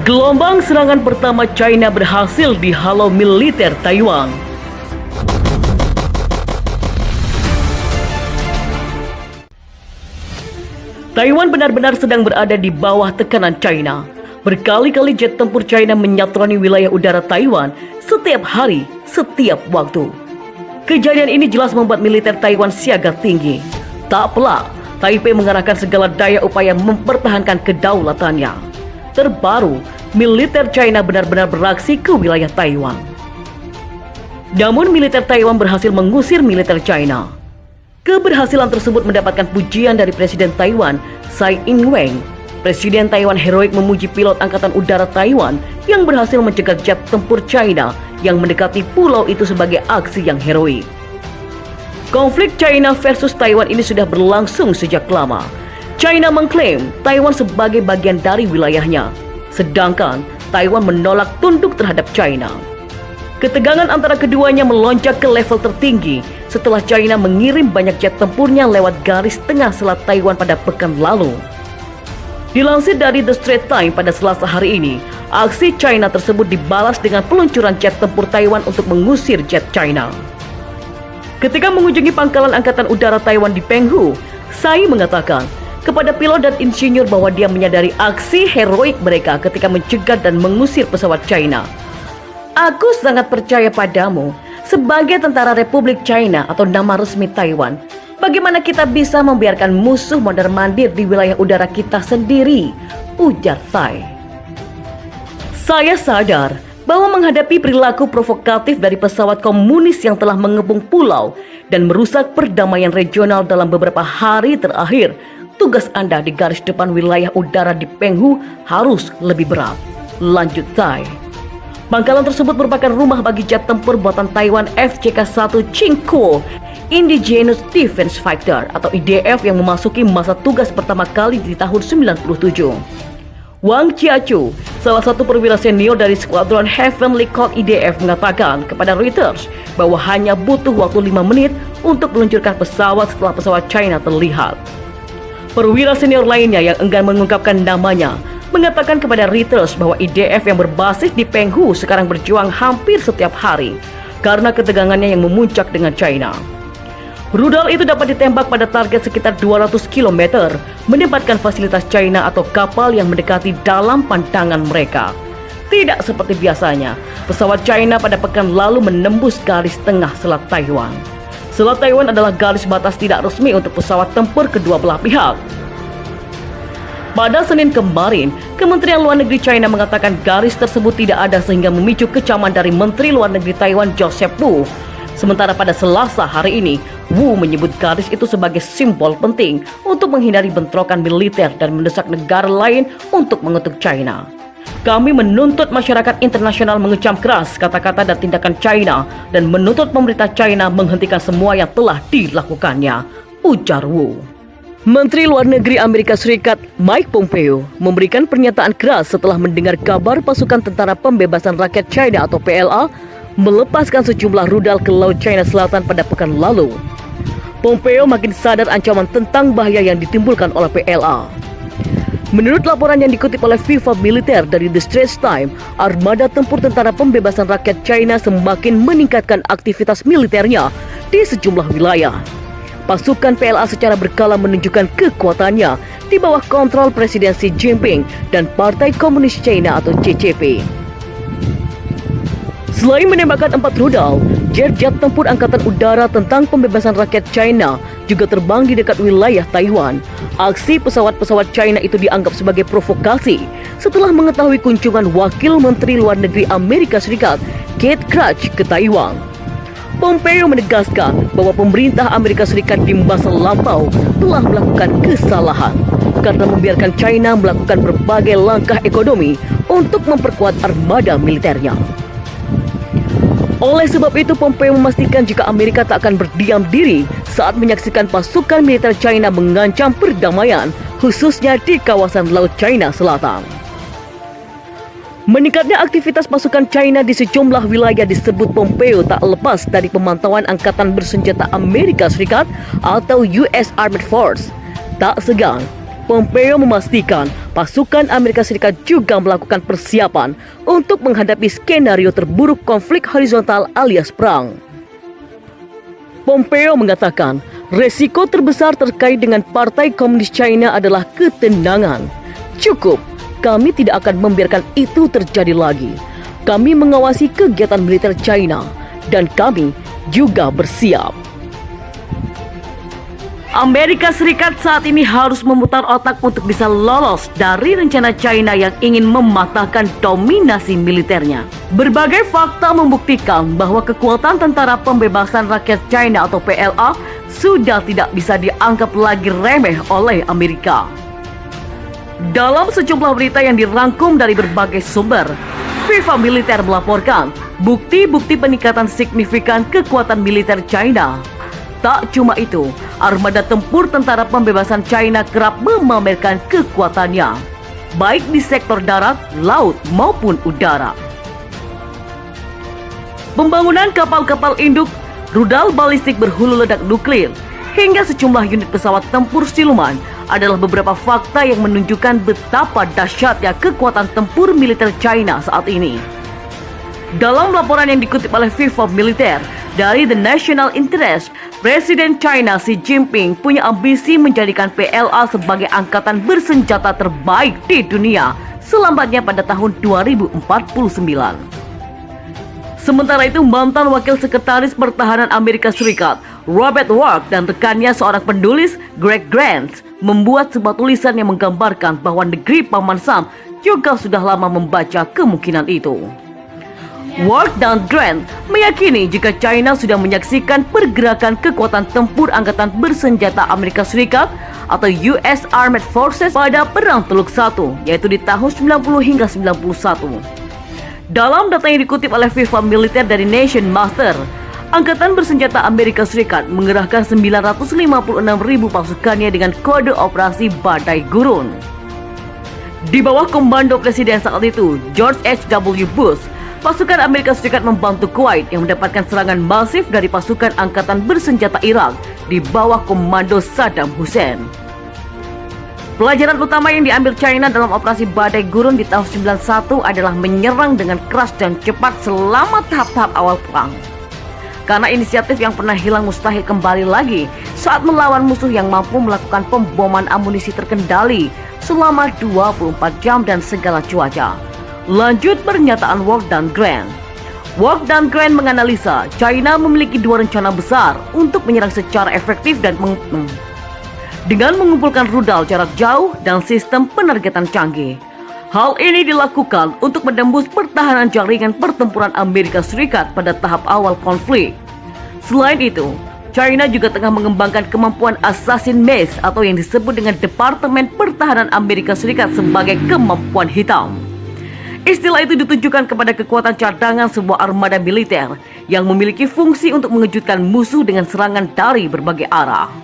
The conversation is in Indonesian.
Gelombang serangan pertama China berhasil dihalau militer Taiwan. Taiwan benar-benar sedang berada di bawah tekanan China. Berkali-kali jet tempur China menyatroni wilayah udara Taiwan setiap hari, setiap waktu. Kejadian ini jelas membuat militer Taiwan siaga tinggi. Tak pelak, Taipei mengerahkan segala daya upaya mempertahankan kedaulatannya. Terbaru, militer China benar-benar beraksi ke wilayah Taiwan. Namun militer Taiwan berhasil mengusir militer China. Keberhasilan tersebut mendapatkan pujian dari Presiden Taiwan, Tsai Ing-wen. Presiden Taiwan heroik memuji pilot Angkatan Udara Taiwan yang berhasil mencegah jet tempur China yang mendekati pulau itu sebagai aksi yang heroik. Konflik China versus Taiwan ini sudah berlangsung sejak lama. China mengklaim Taiwan sebagai bagian dari wilayahnya, sedangkan Taiwan menolak tunduk terhadap China. Ketegangan antara keduanya melonjak ke level tertinggi setelah China mengirim banyak jet tempurnya lewat garis tengah selat Taiwan pada pekan lalu. Dilansir dari The Straits Times pada Selasa hari ini, aksi China tersebut dibalas dengan peluncuran jet tempur Taiwan untuk mengusir jet China. Ketika mengunjungi pangkalan Angkatan Udara Taiwan di Penghu, Tsai mengatakan kepada pilot dan insinyur bahwa dia menyadari aksi heroik mereka ketika mencegah dan mengusir pesawat China. Aku sangat percaya padamu sebagai tentara Republik China atau nama resmi Taiwan. Bagaimana kita bisa membiarkan musuh mondar-mandir di wilayah udara kita sendiri, ujar Tsai. Saya sadar bahwa menghadapi perilaku provokatif dari pesawat komunis yang telah mengepung pulau dan merusak perdamaian regional dalam beberapa hari terakhir, tugas Anda di garis depan wilayah udara di Penghu harus lebih berat, lanjut Tsai. Pangkalan tersebut merupakan rumah bagi jet tempur buatan Taiwan FCK-1 Chingkuo Indigenous Defense Fighter atau IDF yang memasuki masa tugas pertama kali di tahun 97. Wang Jiachu, salah satu perwira senior dari skuadron Heavenly Cold IDF, mengatakan kepada Reuters bahwa hanya butuh waktu 5 menit untuk meluncurkan pesawat setelah pesawat China terlihat. Perwira senior lainnya yang enggan mengungkapkan namanya mengatakan kepada Reuters bahwa IDF yang berbasis di Penghu sekarang berjuang hampir setiap hari karena ketegangannya yang memuncak dengan China. Rudal itu dapat ditembak pada target sekitar 200 km, menempatkan fasilitas China atau kapal yang mendekati dalam pandangan mereka. Tidak seperti biasanya, pesawat China pada pekan lalu menembus garis tengah selat Taiwan. Selat Taiwan adalah garis batas tidak resmi untuk pesawat tempur kedua belah pihak. Pada Senin kemarin, Kementerian Luar Negeri China mengatakan garis tersebut tidak ada sehingga memicu kecaman dari Menteri Luar Negeri Taiwan Joseph Wu. Sementara pada Selasa hari ini, Wu menyebut garis itu sebagai simbol penting untuk menghindari bentrokan militer dan mendesak negara lain untuk mengutuk China. Kami menuntut masyarakat internasional mengecam keras kata-kata dan tindakan China dan menuntut pemerintah China menghentikan semua yang telah dilakukannya, ujar Wu. Menteri Luar Negeri Amerika Serikat Mike Pompeo memberikan pernyataan keras setelah mendengar kabar pasukan Tentara Pembebasan Rakyat China atau PLA melepaskan sejumlah rudal ke Laut China Selatan pada pekan lalu. Pompeo makin sadar ancaman tentang bahaya yang ditimbulkan oleh PLA. Menurut laporan yang dikutip oleh FIFA Militer dari The Straits Times, armada tempur Tentara Pembebasan Rakyat China semakin meningkatkan aktivitas militernya di sejumlah wilayah. Pasukan PLA secara berkala menunjukkan kekuatannya di bawah kontrol Presiden Xi Jinping dan Partai Komunis China atau CCP. Selain menembakkan 4 rudal, jet-jet tempur Angkatan Udara tentang Pembebasan Rakyat China juga terbang di dekat wilayah Taiwan. Aksi pesawat-pesawat China itu dianggap sebagai provokasi setelah mengetahui kunjungan Wakil Menteri Luar Negeri Amerika Serikat Keith Krach ke Taiwan. Pompeo menegaskan bahwa pemerintah Amerika Serikat di masa lampau telah melakukan kesalahan karena membiarkan China melakukan berbagai langkah ekonomi untuk memperkuat armada militernya. Oleh sebab itu, Pompeo memastikan jika Amerika tak akan berdiam diri saat menyaksikan pasukan militer China mengancam perdamaian, khususnya di kawasan Laut China Selatan. Meningkatnya aktivitas pasukan China di sejumlah wilayah disebut Pompeo tak lepas dari pemantauan Angkatan Bersenjata Amerika Serikat atau US Armed Force. Tak segan, Pompeo memastikan pasukan Amerika Serikat juga melakukan persiapan untuk menghadapi skenario terburuk konflik horizontal alias perang. Pompeo mengatakan, resiko terbesar terkait dengan Partai Komunis China adalah ketenangan. Cukup, kami tidak akan membiarkan itu terjadi lagi. Kami mengawasi kegiatan militer China dan kami juga bersiap. Amerika Serikat saat ini harus memutar otak untuk bisa lolos dari rencana China yang ingin mematahkan dominasi militernya. Berbagai fakta membuktikan bahwa kekuatan Tentara Pembebasan Rakyat China atau PLA sudah tidak bisa dianggap lagi remeh oleh Amerika. Dalam sejumlah berita yang dirangkum dari berbagai sumber, FIFA Militer melaporkan bukti-bukti peningkatan signifikan kekuatan militer China. Tak cuma itu, armada tempur Tentara Pembebasan China kerap memamerkan kekuatannya, baik di sektor darat, laut, maupun udara. Pembangunan kapal-kapal induk, rudal balistik berhulu ledak nuklir, hingga sejumlah unit pesawat tempur siluman adalah beberapa fakta yang menunjukkan betapa dahsyatnya kekuatan tempur militer China saat ini. Dalam laporan yang dikutip oleh FIFA Militer dari The National Interest, Presiden China Xi Jinping punya ambisi menjadikan PLA sebagai angkatan bersenjata terbaik di dunia selambatnya pada tahun 2049. Sementara itu, mantan Wakil Sekretaris Pertahanan Amerika Serikat, Robert Ward, dan rekannya seorang penulis, Greg Grant, membuat sebuah tulisan yang menggambarkan bahwa negeri Paman Sam juga sudah lama membaca kemungkinan itu. Ward dan Grant meyakini jika China sudah menyaksikan pergerakan kekuatan tempur angkatan bersenjata Amerika Serikat atau US Armed Forces pada Perang Teluk I, yaitu di tahun 90 hingga 91. Dalam data yang dikutip oleh FIFA Militer dari Nation Master, Angkatan Bersenjata Amerika Serikat mengerahkan 956.000 pasukannya dengan kode operasi Badai Gurun. Di bawah komando Presiden saat itu, George H.W. Bush, pasukan Amerika Serikat membantu Kuwait yang mendapatkan serangan masif dari pasukan Angkatan Bersenjata Irak di bawah komando Saddam Hussein. Pelajaran utama yang diambil China dalam operasi Badai Gurun di tahun 91 adalah menyerang dengan keras dan cepat selama tahap-tahap awal perang. Karena inisiatif yang pernah hilang mustahil kembali lagi saat melawan musuh yang mampu melakukan pemboman amunisi terkendali selama 24 jam dan segala cuaca. Lanjut pernyataan Ward dan Grant. Ward dan Grant menganalisa China memiliki dua rencana besar untuk menyerang secara efektif dan dengan mengumpulkan rudal jarak jauh dan sistem penergetan canggih. Hal ini dilakukan untuk menembus pertahanan jaringan pertempuran Amerika Serikat pada tahap awal konflik. Selain itu, China juga tengah mengembangkan kemampuan Assassin Maze atau yang disebut dengan Departemen Pertahanan Amerika Serikat sebagai kemampuan hitam. Istilah itu ditujukan kepada kekuatan cadangan sebuah armada militer yang memiliki fungsi untuk mengejutkan musuh dengan serangan dari berbagai arah.